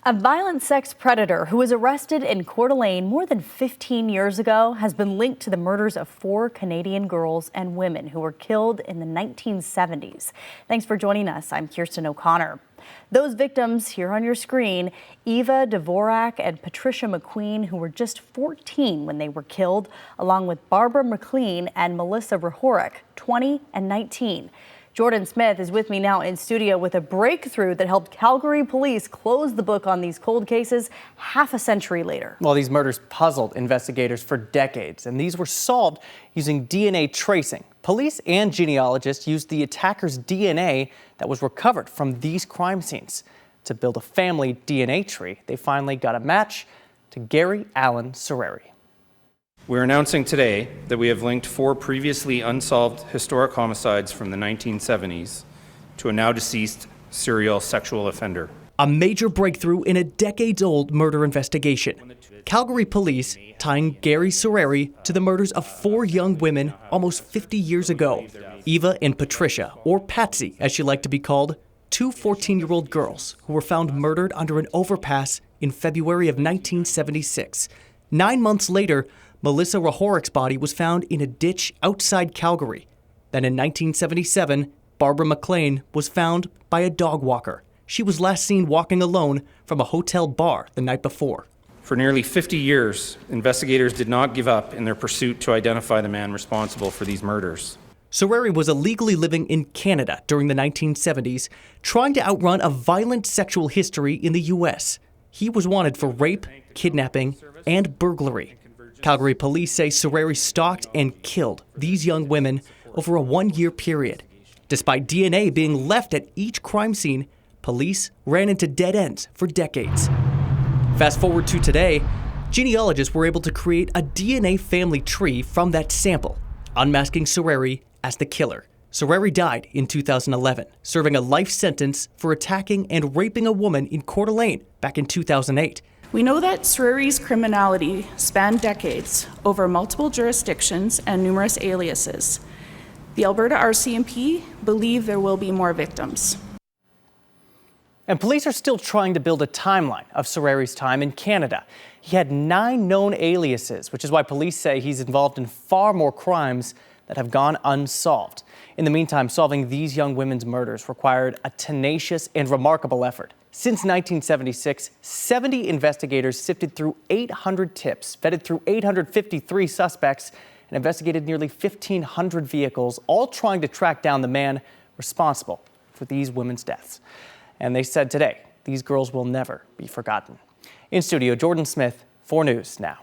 A violent sex predator who was arrested in Coeur d'Alene more than 15 years ago has been linked to the murders of 4 Canadian girls and women who were killed in the 1970s. Thanks for joining us. I'm Kirsten O'Connor. Those victims here on your screen, Eva Dvorak and Patricia McQueen, who were just 14 when they were killed, along with Barbara McLean and Melissa Rehorick, 20 and 19. Jordan Smith is with me now in studio with a breakthrough that helped Calgary police close the book on these cold cases half a century later. Well, these murders puzzled investigators for decades, and these were solved using DNA tracing. Police and genealogists used the attacker's DNA that was recovered from these crime scenes. To build a family DNA tree, they finally got a match to Gary Allen Sereri. We're announcing today that we have linked 4 previously unsolved historic homicides from the 1970s to a now deceased serial sexual offender. A major breakthrough in a decades-old murder investigation. Calgary police tying Gary Sereri to the murders of 4 young women almost 50 years ago. Eva and Patricia, or Patsy as she liked to be called, 2 14-year-old girls who were found murdered under an overpass in February of 1976. 9 months later, Melissa Rehorick's body was found in a ditch outside Calgary. Then in 1977, Barbara McLean was found by a dog walker. She was last seen walking alone from a hotel bar the night before. For nearly 50 years, investigators did not give up in their pursuit to identify the man responsible for these murders. Sereri was illegally living in Canada during the 1970s, trying to outrun a violent sexual history in the U.S. He was wanted for rape, kidnapping, and burglary. Calgary police say Sereri stalked and killed these young women over a 1-year period. Despite DNA being left at each crime scene, police ran into dead ends for decades. Fast forward to today, genealogists were able to create a DNA family tree from that sample, unmasking Sereri as the killer. Sereri died in 2011, serving a life sentence for attacking and raping a woman in Coeur d'Alene back in 2008. We know that Sereri's criminality spanned decades over multiple jurisdictions and numerous aliases. The Alberta RCMP believe there will be more victims. And police are still trying to build a timeline of Sereri's time in Canada. He had 9 known aliases, which is why police say he's involved in far more crimes that have gone unsolved. In the meantime, solving these young women's murders required a tenacious and remarkable effort. Since 1976, 70 investigators sifted through 800 tips, vetted through 853 suspects, and investigated nearly 1,500 vehicles, all trying to track down the man responsible for these women's deaths. And they said today, these girls will never be forgotten. In studio, Jordan Smith, 4 News Now.